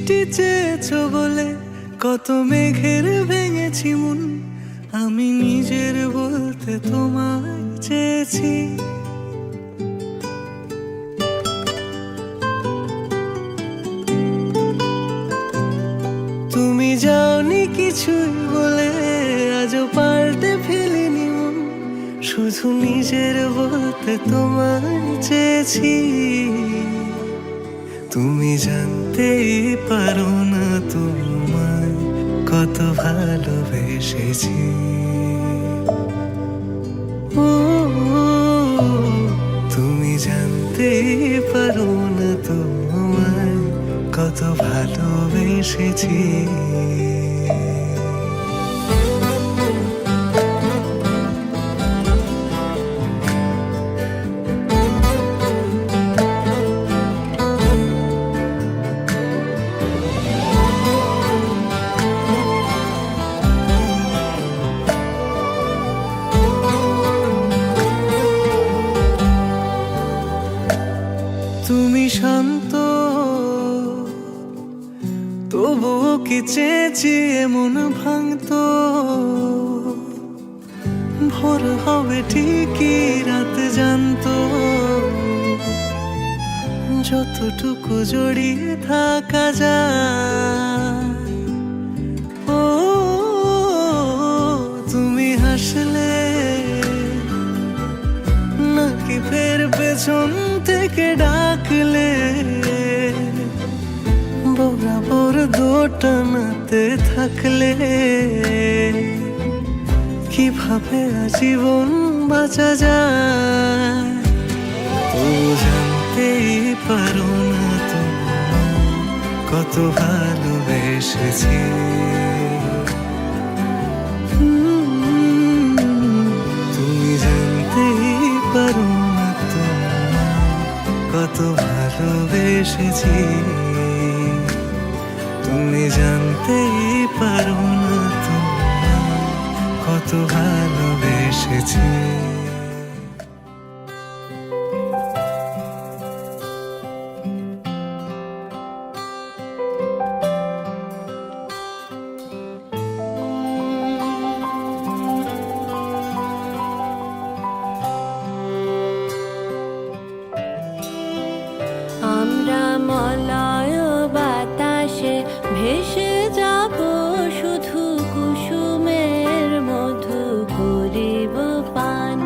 বৃষ্টি চেয়েছো বলে কত মেঘের ভেঙেছি মন, আমি নিজের বলতে তোমায় চেয়েছি। তুমি যাওনি কিছুই বলে আজও পাল্টে ফেলিনি মন, শুধু নিজের বলতে তোমায় চেয়েছি। তুমি জানতেই পারো না তোমায় কত ভালোবেসেছি। ও তুমি জানতেই পারো না তোমায় কত ভালোবেসেছি। তুমি শান্ত তবুও কি চেয়েছি মন ভাঙতো, ভোর হবে ঠিকই রাত জানতো, যতটুকু জড়িয়ে থাকা যায়। ও তুমি হাসলে নাকি ফের পেছন থেকে ডাকলে, বরাবর দোটানাতে থাকলে কিভাবে আজীবন বাঁচা যায়। ও জানতেই পারো না তোমায় কত ভালোবেসেছি। তুমি জানতেই পারো না তোমায় কত ভালোবেসেছি। তুমি জানতেই পারো না তোমায় কত ভালোবেসেছি। আমরা মলয় বাতাসে ভেসে যাব, শুধু কুসুমের মধু করিব পান।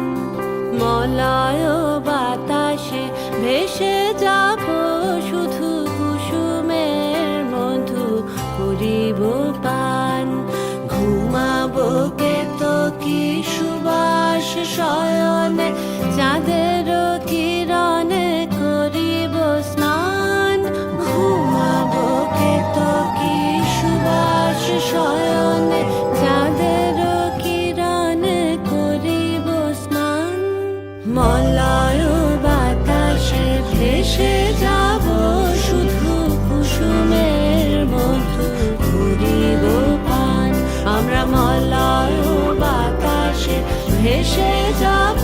মলয় বাতাসে ভেসে যাব, শুধু কুসুমের মধু করিব পান। ঘুমাবো কেতকী সুবাস শয়নে, চাঁদের কিরণে করিব স্নান। ঘুমাবো কেতকী সুবাস শয়নে, চাঁদের কিরণে করিব স্নান। মলয় বাতাসে ভেসে যাব, শুধু কুসুমের মধু করিব পান। আমরা মলয় বাতাসে ভেসে যাব,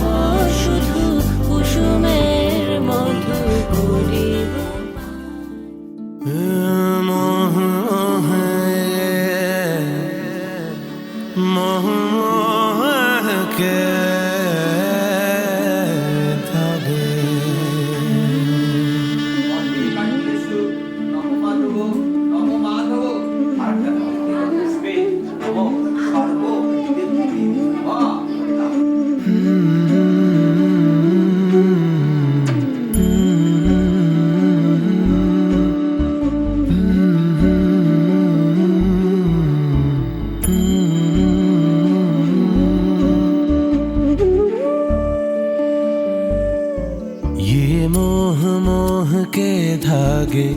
শুধু কুসুমের মধু করিব মোহ মোহ কে থাকে। ये मोह मोह के धागे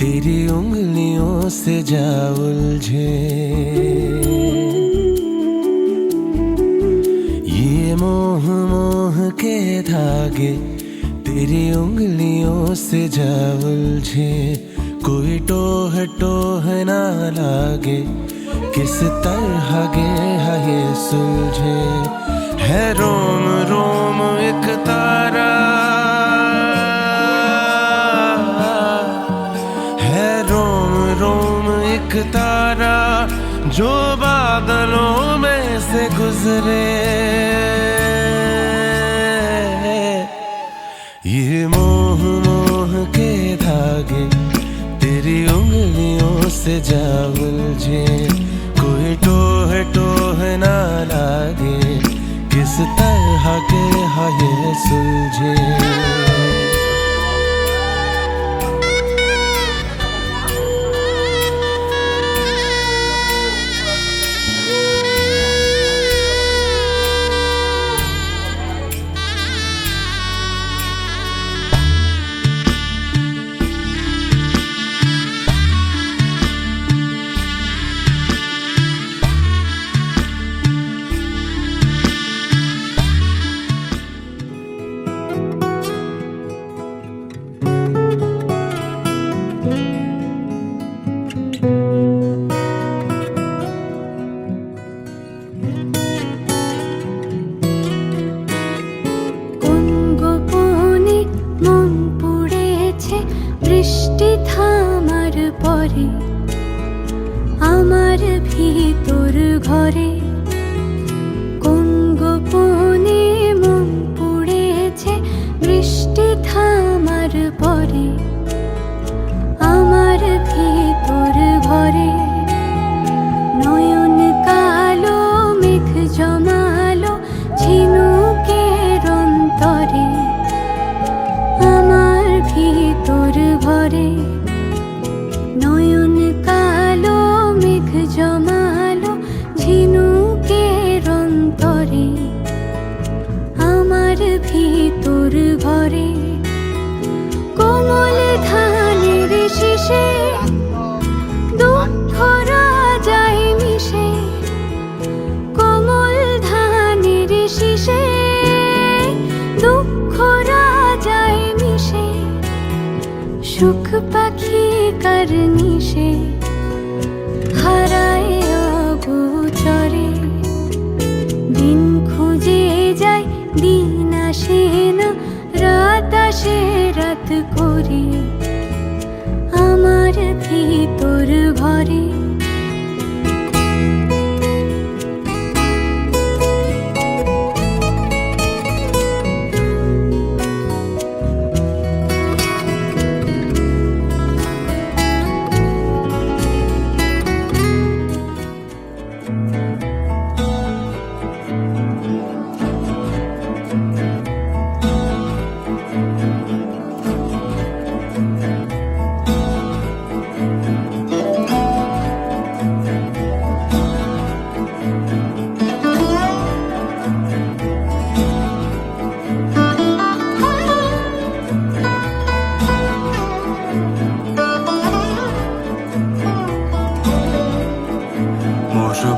तेरी उंगलियों से जा उलझे। ये मोह मोह के धागे तेरी उंगलियों से जा उलझे। कोई टोह टोह ना लागे, किस तरह गे है ये सुलझे। है रोम रोम एक तारा, है रोम रोम जो बादलों में से गुजरे। ये मोह मोह के धागे तेरी उंगलियों से जा उलझे, कोई टोह टोह ना लागे, किस तरह के है ये सुलझे। বৃষ্টি থামার পরে আমার ভিতর ঘরে কোন গোপনে মন পড়েছে। বৃষ্টি থামার পরে আমার ভিতর ঘরে নয়ন কালো মেঘ জমালো ঝিনুকের অন্তরে। আমার ভিতর ঘরে নয়ন কালো মেঘ জমালো ঝিনুকের অন্তরে। আমার ভিতর ঘরে কোমল ধানের শীষে দুঃখ রাজায় মিশে। কোমল ধানের শীষে দুঃখ রাজায় মিশে। সুখ পাখি কার নিশে হারায় অগোচরে। দিন খুঁজে যায় দিন আসে না, রাত আসে রাত করে। আমার ভিতর ঘরে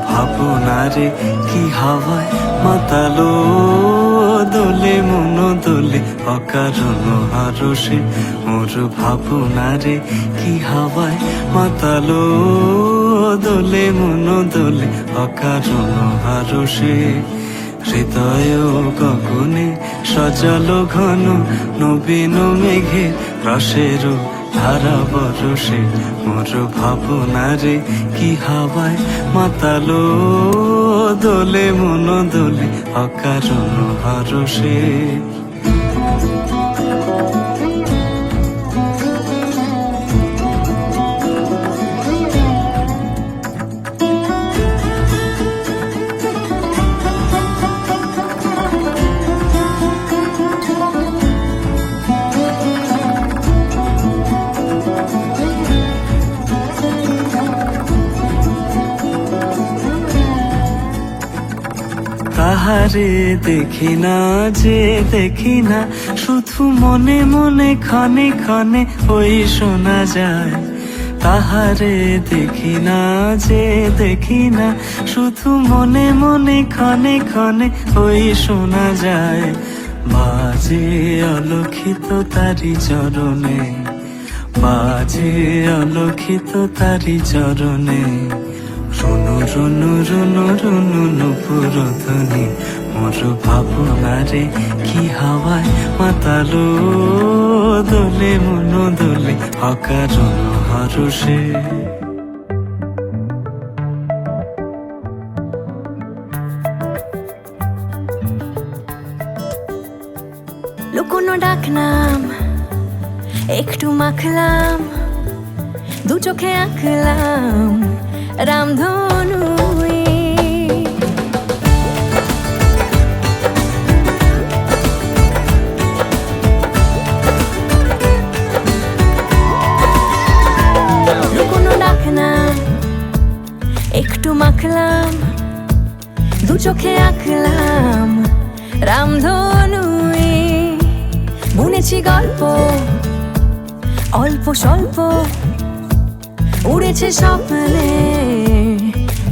ভাবনারে কি হাওয়ায় মাতালো দোলে মন দোলে অকারণ হারসে। মোর ভাবনারে কি হাওয়ায় মাতালো দোলে মন দোলে অকারণ হারসে। হৃদয় গগনে সজালো ঘন নবীন মেঘে রসের ধারা বরসে। মোর ভাবনারে কি হাওয়ায় মাতালো দোলে মন দোলে অকারণ হারসে। তাহারে দেখি না যে দেখি না, শুধু মনে মনে ক্ষণে ক্ষণে ওই শোনা যায়। তাহারে দেখি না যে দেখি না, শুধু মনে মনে ক্ষণে ক্ষণে ওই শোনা যায়। বাজে অলক্ষিত তারি চরণে, বাজে অলক্ষিত তারি চরণে। রুনু রুনু রুনু রুনু নুপুর ধ্বনি মোর ভাবনারে কি হাওয়ায় মাতালো দোলে মন দোলে অকারণ হারসে। লুকোনো ডাক নাম একটু মাখলাম, দু চোখে আঁকলাম রামধনু। লুকোনো ডাক নাম একটু মাখলাম, দু চোখে আঁকলাম রামধনু। বুনেছি গল্প অল্প স্বল্প, উড়েছে স্বপ্নে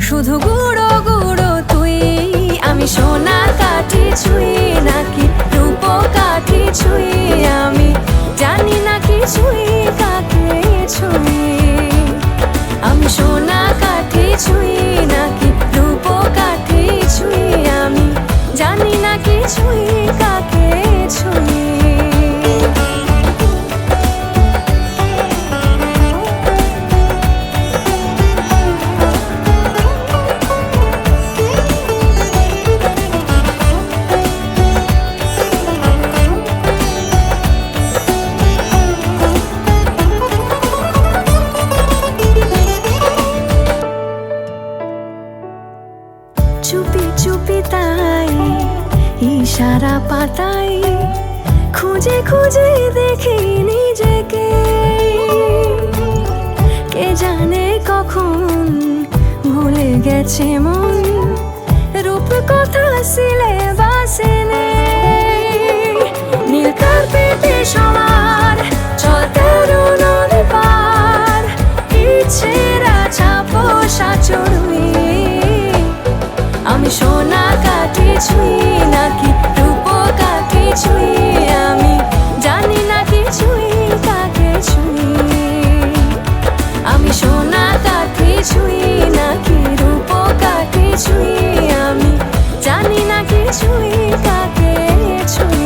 শুধু গুঁড়ো গুঁড়ো তুই। আমি সোনা কাঠি ছুঁই নাকি রূপ কাঠি ছুঁই, আমি জানি না কিছুই কাকে ছুঁই। আমি সোনা কাঠি ছুঁই নাকি রূপ কাঠি ছুঁই, আমি জানি না কিছুই কাকে ছুঁই। চুপি চুপি তাই ইশারা পাতাই, খুঁজে খুঁজে দেখি নিজেকে। কে জানে কখন ভুলে গেছে মন, রূপ কথা সিলেবাসে নেই। নীল কার্পেটে সবার চলতে নদী পার, ইচ্ছেরা ছাপো সাচড়ুই। আমি সোনা কাঠি ছুঁই নাকি রূপ কাঠি ছুঁই, আমি জানি না কিছুই কাকে ছুঁই। আমি সোনা কাঠি ছুঁই নাকি রূপ কাঠি ছুঁই, আমি জানি না কিছুই কাকে ছুঁই।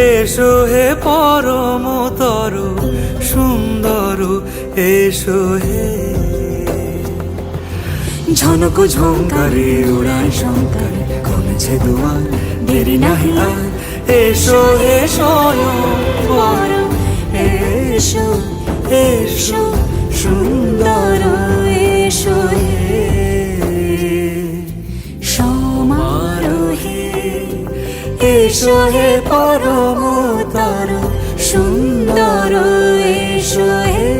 এসো হে পরমতর সুন্দর, এসো হে। ঝনক ঝঙ্কারে উড়ায় শঙ্কারে, কমেছে দুয়ার দেরি নাহি আর। এসো হে স্বয়ং পরম, এসো এসো সুন্দর, এসো হে সমারোহে। এসো হে পরমতর সুন্দর, এসো হে।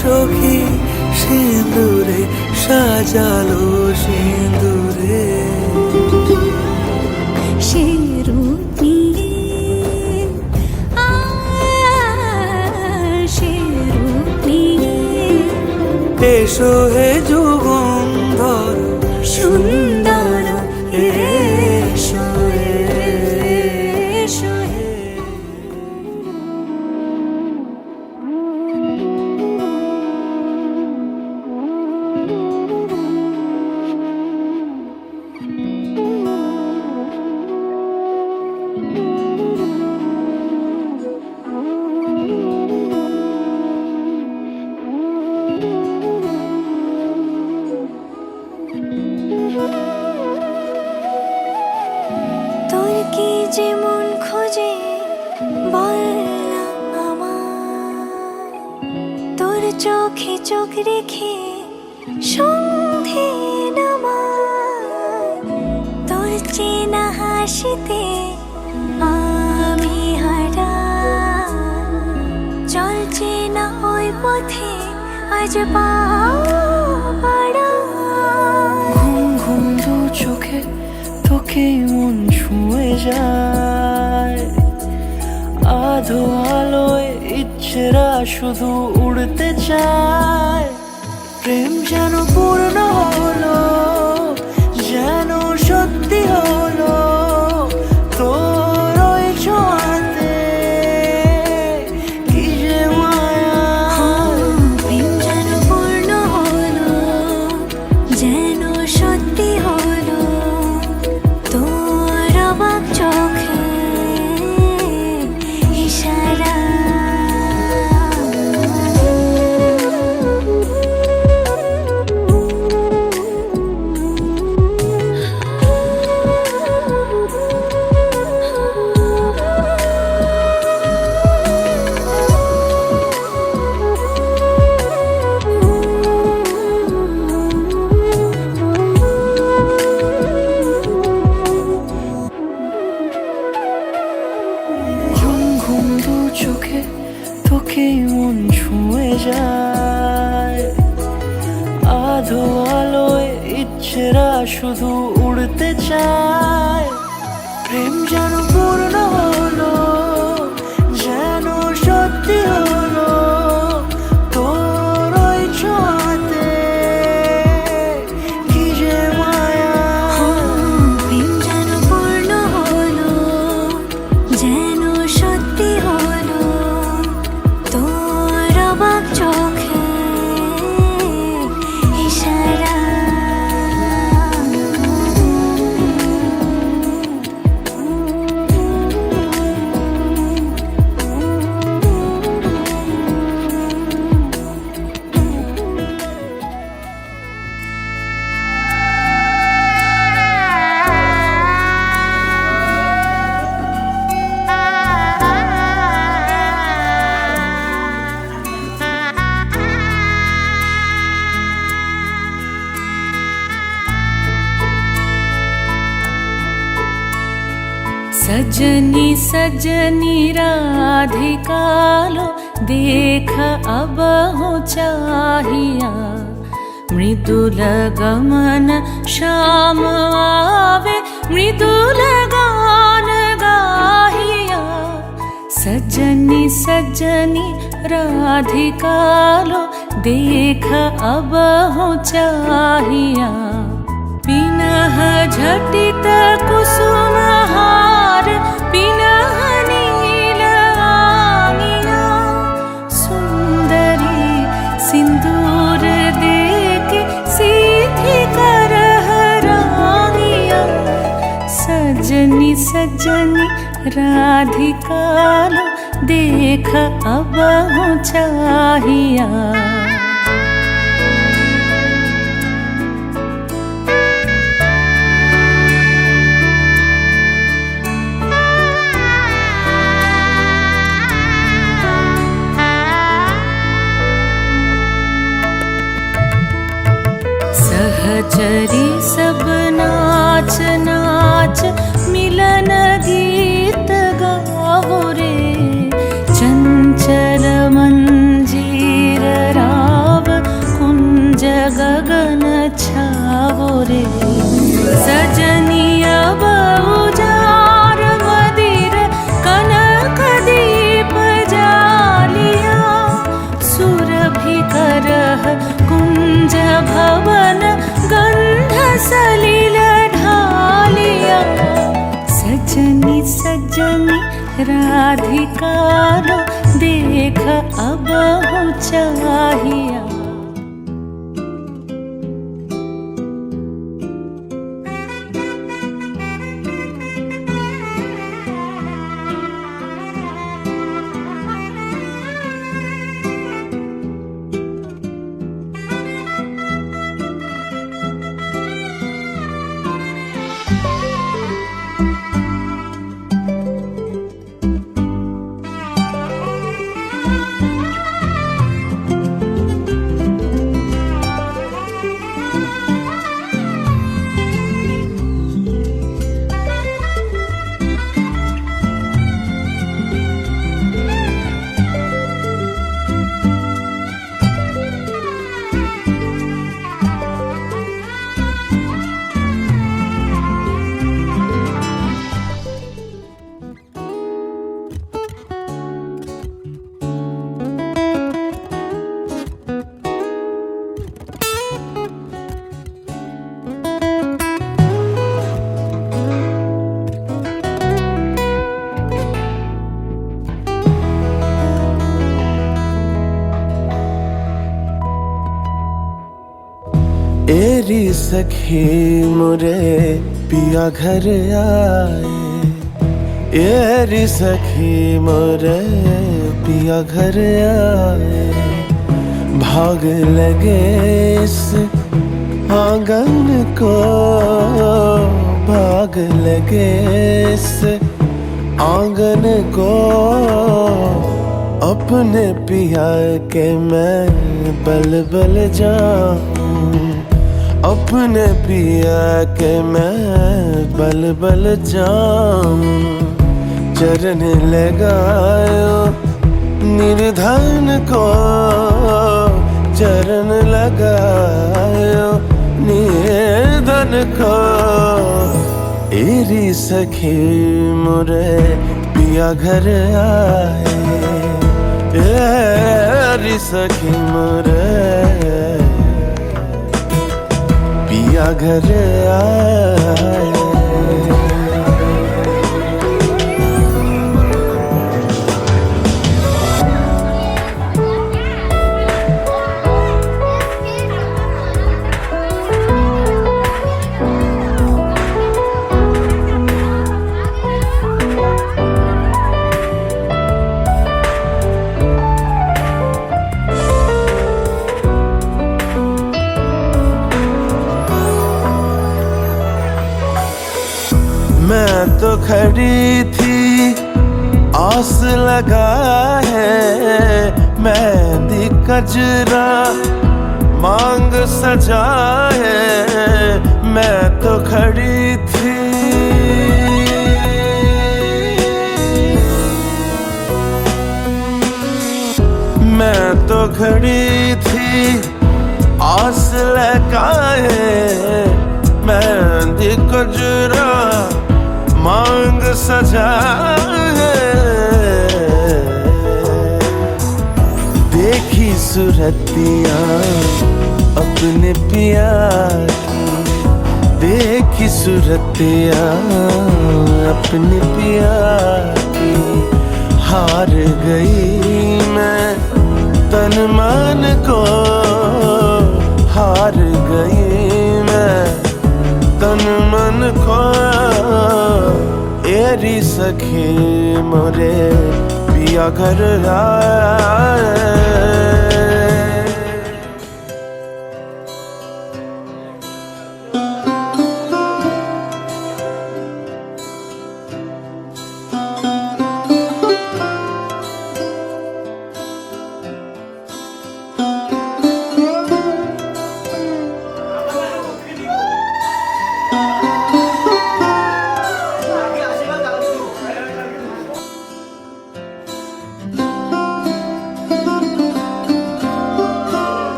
সখী সিঁদুরে সাজালো সিঁদুরে সে রূপ নিয়ে সে রূপ নিয়ে এসো হে যুগন্ধর সুন্দর এসো এসো হে। তোর কি যেমন খোঁজে বললাম আমার, তোর চোখে চোখ রেখে সন্ধে নামার, তোর চেনা হাসিতে আমি হারা, চলছে না ওই পথে আজ পা বাড়া। ঘুম ঘুম দু চোখে তোকে মন ছুঁয়ে যায়, আধো আলোয় ইচ্ছেরা শুধু উড়তে চায়। প্রেম যেন পূর্ণ হলো, যেন সত্যি হলো তোর ওই ছোঁয়াতে, কি যে মায়া। প্রেম যেন পূর্ণ হলো, যেন সত্যি হলো তোর অবাক চোখে ইশারা। ঘুম ঘুম দু চোখে তোকে মন ছুঁয়ে যায়, আধো আলোয় ইচ্ছেরা শুধু উড়তে চায়। প্রেম যেন পূর্ণ হলো, যেন সত্যি হলো তোর ওই ছোঁয়াতে, কি যে মায়া। প্রেম যেন পূর্ণ হলো, যেন সত্যি হলো তোর অবাক চোখে ইশারা। सजनी सजनी राधिकालो देख अब हो चाहिया, मृदुल गमन श्याम आवे मृदुल गान गाहिया। सजनी सजनी राधिकालो देख अब हो चाहिया, पिनह झटित कुसुमहार पिनह नील आंगिया, सुंदरी सिंदूर देके सीधी करह रानिया। सजनी सजनी राधिकालो देख अब हो चाहिया। सहचरी सब नाच नाच मिलन गीत गाओ रे, चंचल मंजीर रा जनी राधिका रो देख अब हो चाहिया। एरी सखी मुरे पिया घर आए, एरी सखी मुरे पिया घर आए। भाग लगे इस आंगन को, भाग लगे इस आंगन को। अपने पिया के मैं बल बल जाऊं, अपने पिया के मैं बल बल जाऊं। चरण लगायो निर्धन को, चरण लगायो निर्धन को। एरी सखी मुरे पिया घर आए, एरी सखी मुरे पिया घर आए। मैं तो खड़ी थी आस लगा है, मेहंदी कजरा मांग सजा है। मैं तो खड़ी थी, मैं तो खड़ी थी आस लगा है। मेहंदी कजरा मांग सजा है। देखी सूरतिया अपने पिया की, देखी सूरतिया अपने पिया की। हार गई मैं तन मन को, हार गई मैं तन मन को। एरी सखी मोरे पिया घर आए।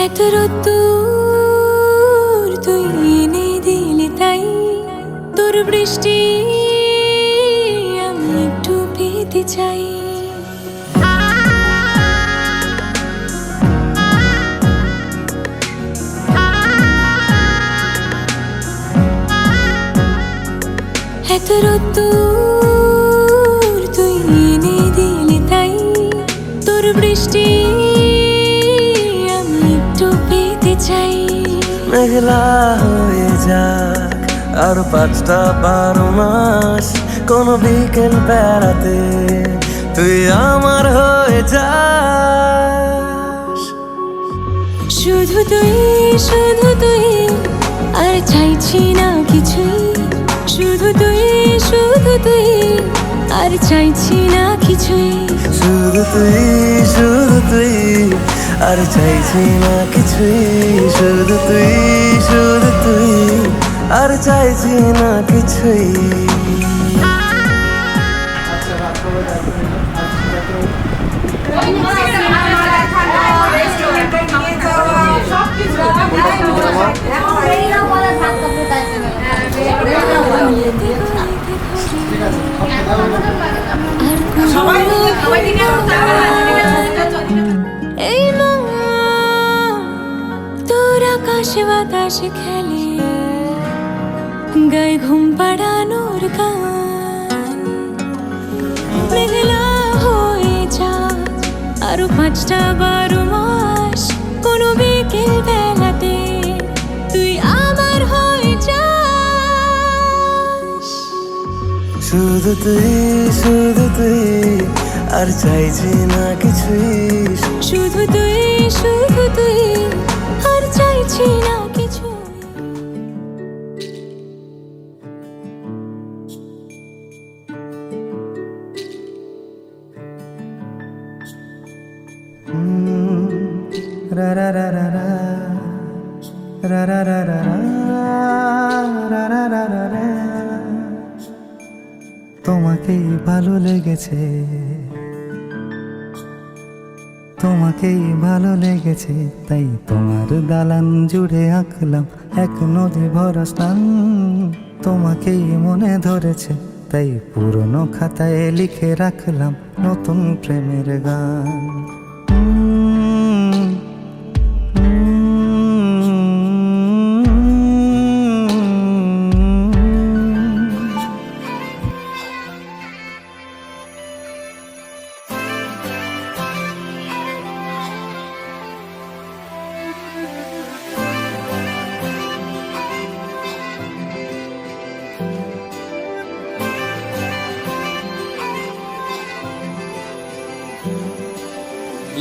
এত রোদ্দুর তুই এনে দিলি তাই তোর বৃষ্টি আমি একটু পেতে চাই। এত রোদ্দুর তুই এনে দিলি তাই তোর বৃষ্টি আমি একটু পেতে চাই। মেঘলা হয়ে যাক আর 5টা-12 মাস, কোন বিকেল বেড়াতে তুই আমার হয়ে যাস। শুধু তুই আর চাইছি না কিছুই, শুধু তুই আর চাইছি না কিছুই। শুধু তুই আর চাইছি না কিছুই, শুধু তুই আর চাইছি না কিছুই। এই তোর আকাশে বাতাসে খেলে গায়ে ঘুম পাড়ানোর গান। মেঘলা হয়ে যা আরো 5টা-12 মাস, কোনো বিকেল বেলাতে তুই আমার হয়ে যাস। শুধু তুই আর চাইছি না কিছুই, শুধু তুই আর চাইছি না কিছু। রা রা রা রা রা রা রা রা রা রা রা রা রা রা। তোমাকেই ভালো লেগেছে, তোমাকেই ভালো লেগেছে, তাই তোমার দালান জুড়ে আঁকলাম এক নদী ভরা স্থান। তোমাকেই মনে ধরেছে, তাই পুরনো খাতায় লিখে রাখলাম নতুন প্রেমের গান।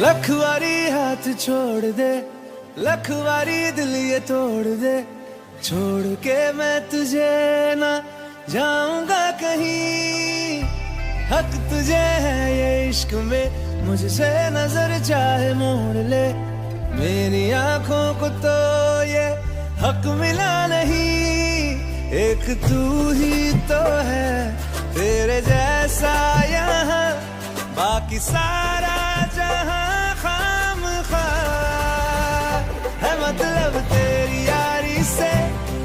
लखवारी हाथ छोड़ दे, लखवारी दिल ये तोड़ दे, छोड़ के मैं तुझे ना जाऊंगा कहीं। हक तुझे है ये इश्क में, मुझसे नजर चाहे मोड़ ले, मेरी आंखों को तो ये हक मिला नहीं। एक तू ही तो है तेरे जैसा यहाँ, बाकी सारा जहां खामखा है। मतलब तेरी यारी से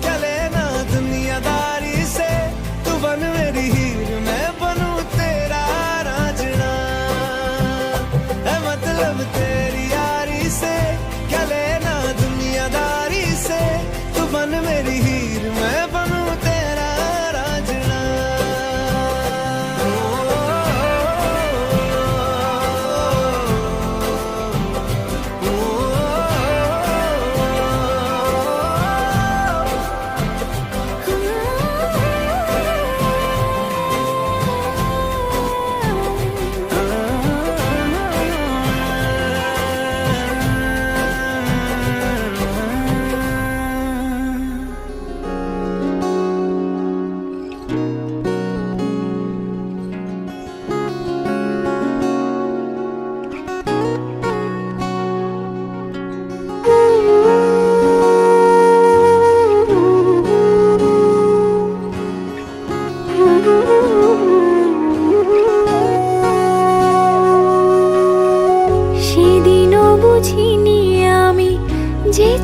चले ना दुनियादारी से, तू बन मेरी हीर मैं बनूं तेरा रांझना है। मतलब तेरी यारी से चले ना दुनियादारी से, तू बन मेरी हीर मैं बनूं तेरा रांझना। Oh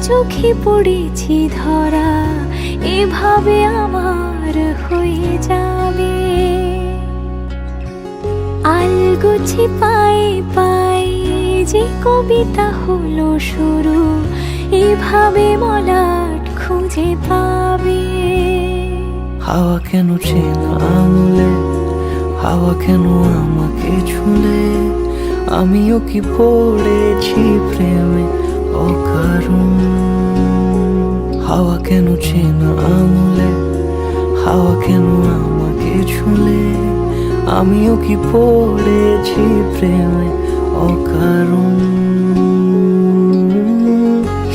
চোখে পড়েছি ধরা, এভাবে আমার হয়ে যাবে। আলগোছে পায়ে পায়ে যে কবিতা হলো শুরু, এভাবে মলাট খুঁজে পাবে। হাওয়া কেন চেনা আঙুলে, হাওয়া কেন আমাকে ছুলে, আমিও কি পড়েছি প্রেমে অকারণ। হাওয়া কেন চেনা আঙুলে, হাওয়া কেন আমাকে ছুলে, আমিও কি পড়েছি প্রেমে অকারণ।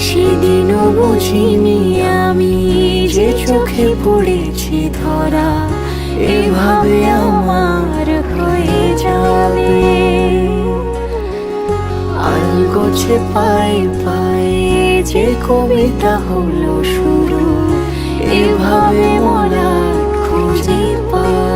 সেদিনও বুঝিনি আমি যে চোখে পড়েছি ধরা, এভাবে আমার হয়ে যাবে। আলগোছে পায়ে পায়ে যে কবিতা হলো শুরু, এভাবে মলাট খুঁজে পাবে।